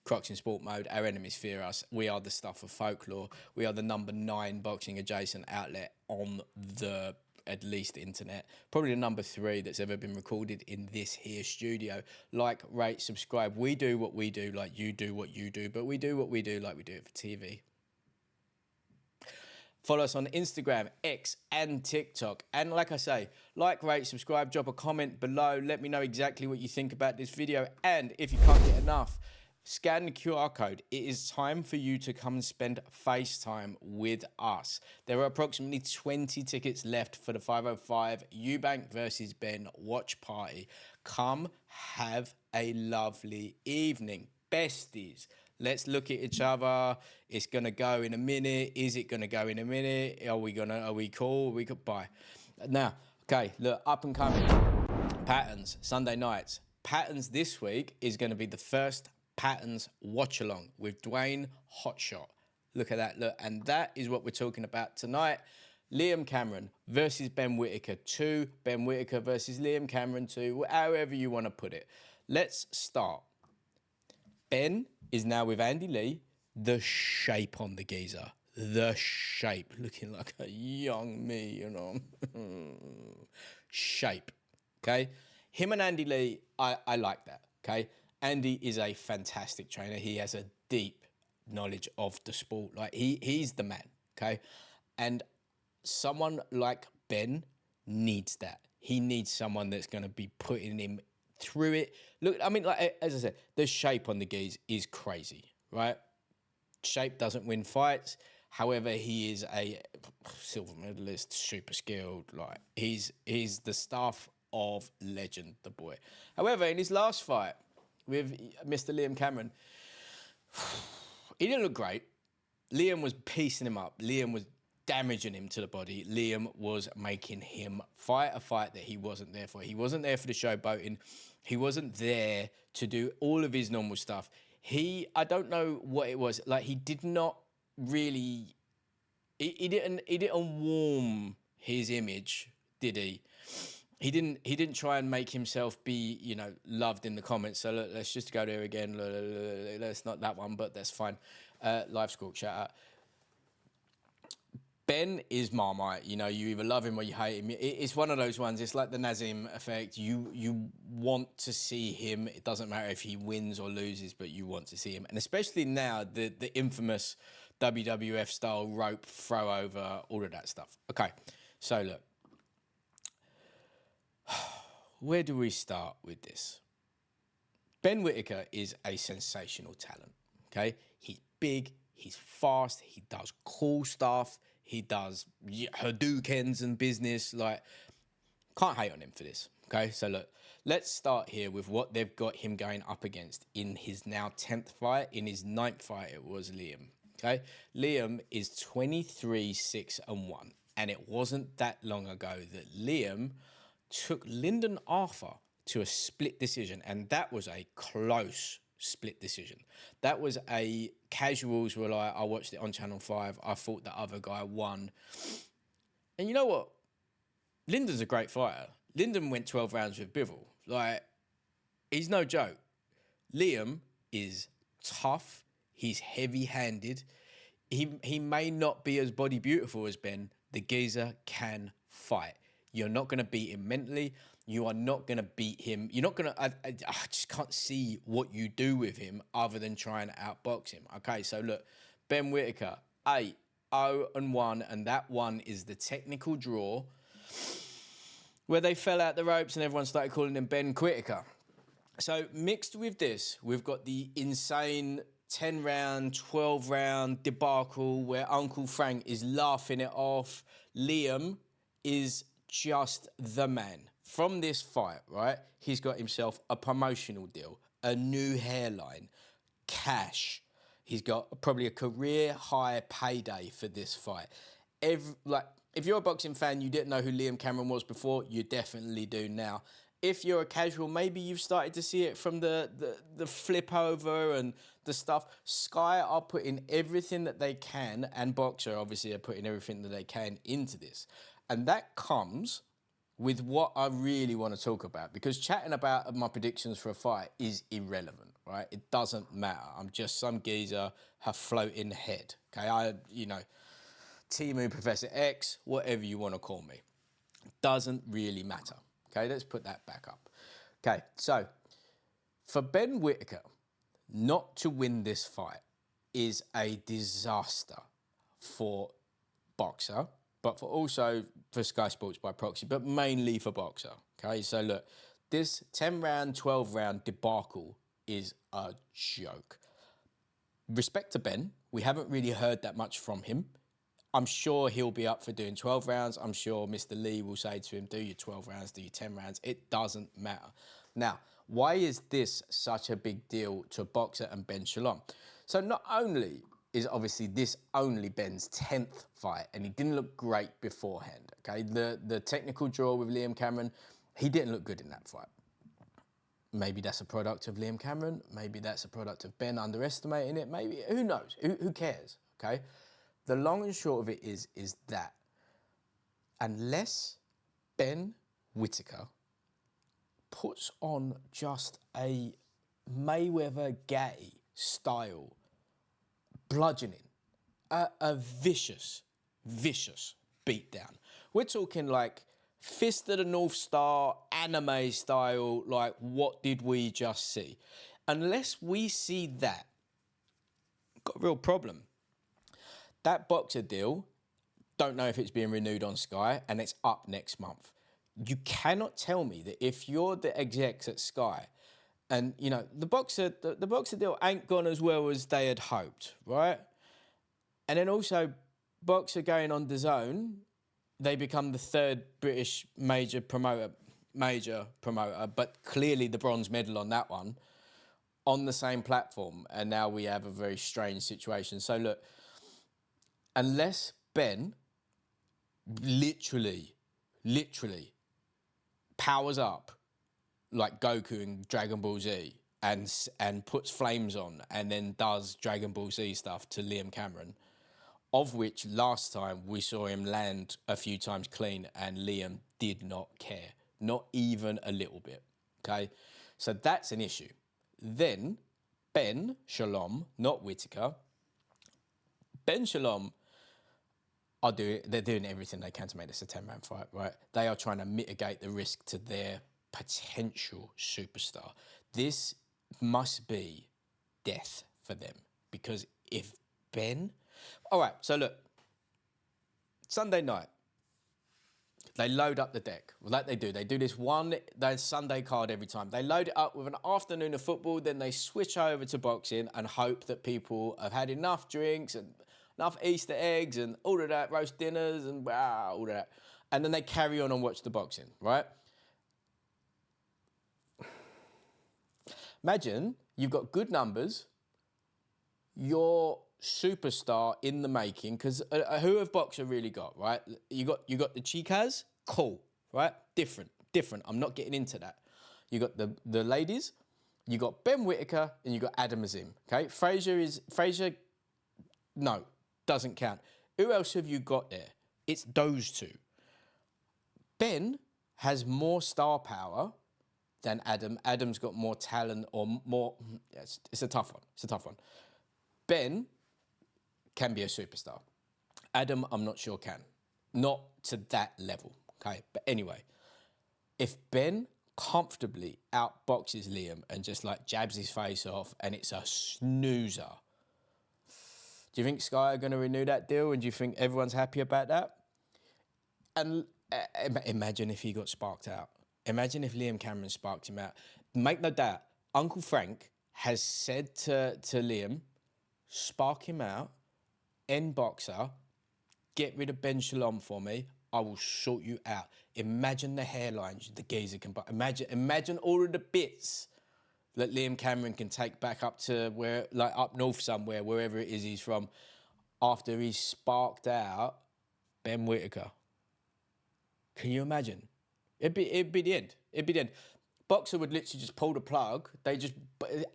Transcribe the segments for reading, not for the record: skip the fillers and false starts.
Crocs in sport mode, our enemies fear us. We are the stuff of folklore. We are the #9 boxing adjacent outlet on the, at least, internet. Probably the #3 that's ever been recorded in this here studio. Like, rate, subscribe. We do what we do like you do what you do, but we do what we do like we do it for TV. Follow us on Instagram, X, and TikTok. And like I say, like, rate, subscribe, drop a comment below. Let me know exactly what you think about this video. And if you can't get enough, scan the QR code. It is time for you to come and spend FaceTime with us. There are approximately 20 tickets left for the 505 Eubank versus Ben watch party. Come have a lovely evening. Besties, let's look at each other. It's going to go in a minute. Is it going to go in a minute? Are we cool? We could buy. Now, okay, look, up and coming. Patterns, Sunday nights. Patterns this week is going to be the first Patterns watch along with Dwayne Hotshot. Look at that, look. And that is what we're talking about tonight. Liam Cameron versus Ben Whittaker 2. Ben Whittaker versus Liam Cameron 2. However you want to put it. Let's start. Ben is now with Andy Lee. The shape on the geezer. The shape. Looking like a young me, you know. Shape. Okay? Him and Andy Lee, I like that. Okay? Andy is a fantastic trainer. He has a deep knowledge of the sport. Like, he's the man, okay? And someone like Ben needs that. He needs someone that's going to be putting him through it. Look, I mean, like, as I said, the shape on the geese is crazy, right? Shape doesn't win fights. However, he is a silver medalist, super skilled. Like, he's the stuff of legend, the boy. However, in his last fight with Mr. Liam Cameron, he didn't look great. Liam was piecing him up. Liam was damaging him to the body. Liam was making him fight a fight that he wasn't there for. He wasn't there for the showboating. He wasn't there to do all of his normal stuff. I don't know what it was. Like, he did not really, he didn't warm his image, did he? He didn't try and make himself be, you know, loved in the comments. So look, let's just go there again. That's not that one, but that's fine. Live Squawk, shout out. Ben is Marmite. You know, you either love him or you hate him. It's one of those ones. It's like the Nazim effect. You want to see him. It doesn't matter if he wins or loses, but you want to see him. And especially now, the infamous WWF style rope throw over, all of that stuff. Okay, so look. Where do we start with this? Ben Whittaker is a sensational talent, okay? He's big, he's fast, he does cool stuff, he does Hadoukens and business. Like, can't hate on him for this, okay? So look, let's start here with what they've got him going up against in his now 10th fight. In his 9th fight, it was Liam, okay? Liam is 23-6-1, and it wasn't that long ago that Liam took Lyndon Arthur to a split decision, and that was a close split decision. That was a casuals were like, I watched it on Channel 5, I thought the other guy won. And you know what? Lyndon's a great fighter. Lyndon went 12 rounds with Bivol. Like, he's no joke. Liam is tough, he's heavy-handed. He may not be as body beautiful as Ben. The geezer can fight. You're not going to beat him mentally. You are not going to beat him. You're not going to... I just can't see what you do with him other than trying to outbox him. Okay, so look. Ben Whittaker, 8-0-1, and that one is the technical draw where they fell out the ropes and everyone started calling him Ben Whittaker. So mixed with this, we've got the insane 10-round, 12-round debacle where Uncle Frank is laughing it off. Liam is just the man. From this fight, right, he's got himself a promotional deal, a new hairline, cash. He's got probably a career high payday for this fight. If you're a boxing fan, you didn't know who Liam Cameron was before, you definitely do now. If you're a casual, maybe you've started to see it from the flip over and the stuff. Sky are putting everything that they can, and BOXXER obviously are putting everything that they can into this. And that comes with what I really want to talk about, because chatting about my predictions for a fight is irrelevant, right? It doesn't matter. I'm just some geezer, her floating head, okay? Timu Professor X, whatever you want to call me. Doesn't really matter, okay? Let's put that back up. Okay, so for Ben Whittaker not to win this fight is a disaster for BOXXER, but for Sky Sports by proxy, but mainly for BOXXER, okay? So look, this 10-round, 12-round debacle is a joke. Respect to Ben, we haven't really heard that much from him. I'm sure he'll be up for doing 12 rounds. I'm sure Mr. Lee will say to him, do your 12 rounds, do your 10 rounds. It doesn't matter. Now, why is this such a big deal to BOXXER and Ben Shalom? So not only is obviously this only Ben's 10th fight, and he didn't look great beforehand, okay? The technical draw with Liam Cameron, he didn't look good in that fight. Maybe that's a product of Liam Cameron. Maybe that's a product of Ben underestimating it. Maybe, who knows? Who cares, okay? The long and short of it is that unless Ben Whittaker puts on just a Mayweather Gay style bludgeoning, a vicious beatdown. We're talking like Fist of the North Star, anime style, like what did we just see? Unless we see that, got a real problem. That BOXXER deal, don't know if it's being renewed on Sky, and it's up next month. You cannot tell me that if you're the execs at Sky, and you know the BOXXER deal ain't gone as well as they had hoped, right? And then also BOXXER going on DAZN, they become the third British major promoter, but clearly the bronze medal on that one, on the same platform, and now we have a very strange situation. So look, unless Ben literally powers up like Goku in Dragon Ball Z and puts flames on and then does Dragon Ball Z stuff to Liam Cameron, of which last time we saw him land a few times clean and Liam did not care, not even a little bit, okay? So that's an issue. Then Ben Shalom, not Whittaker, Ben Shalom they're doing everything they can to make this a 10-round fight, right? They are trying to mitigate the risk to their potential superstar. This must be death for them, because if Ben... All right, so look, Sunday night, they load up the deck. Well, like they do. They do this their Sunday card every time. They load it up with an afternoon of football, then they switch over to boxing and hope that people have had enough drinks and enough Easter eggs and all of that, roast dinners and all of that. And then they carry on and watch the boxing, right? Imagine you've got good numbers, you're superstar in the making, because who have BOXXER really got, right? You got the Chicas, cool, right? Different. I'm not getting into that. You got the ladies, you got Ben Whittaker, and you got Adam Azim, okay? Fraser, no, doesn't count. Who else have you got there? It's those two. Ben has more star power than Adam. Adam's got more talent or more... Yes, it's a tough one. Ben can be a superstar. Adam, I'm not sure can. Not to that level, okay? But anyway, if Ben comfortably outboxes Liam and just like jabs his face off and it's a snoozer, do you think Sky are going to renew that deal, and do you think everyone's happy about that? And imagine if he got sparked out. Imagine if Liam Cameron sparked him out. Make no doubt, Uncle Frank has said to Liam, spark him out, end BOXXER, get rid of Ben Shalom for me, I will sort you out. Imagine the hairlines the geezer can buy. Imagine all of the bits that Liam Cameron can take back up to where, like up north somewhere, wherever it is he's from, after he's sparked out Ben Whittaker. Can you imagine? It'd be the end. BOXXER would literally just pull the plug. They just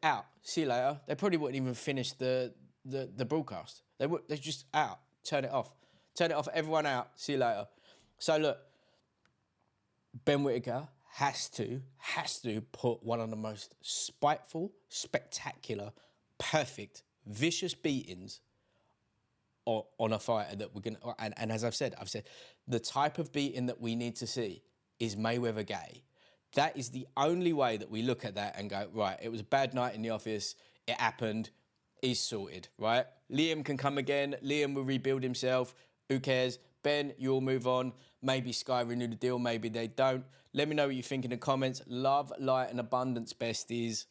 out. See you later. They probably wouldn't even finish the broadcast. They just out. Turn it off. Everyone out. See you later. So look, Ben Whittaker has to put one of the most spiteful, spectacular, perfect, vicious beatings on a fighter that we're gonna. And as I've said, the type of beating that we need to see is Mayweather Gay. That is the only way that we look at that and go, right, it was a bad night in the office, it happened, he's sorted, right? Liam can come again, Liam will rebuild himself, who cares? Ben, you'll move on. Maybe Sky renew the deal, maybe they don't. Let me know what you think in the comments. Love, light, and abundance, besties.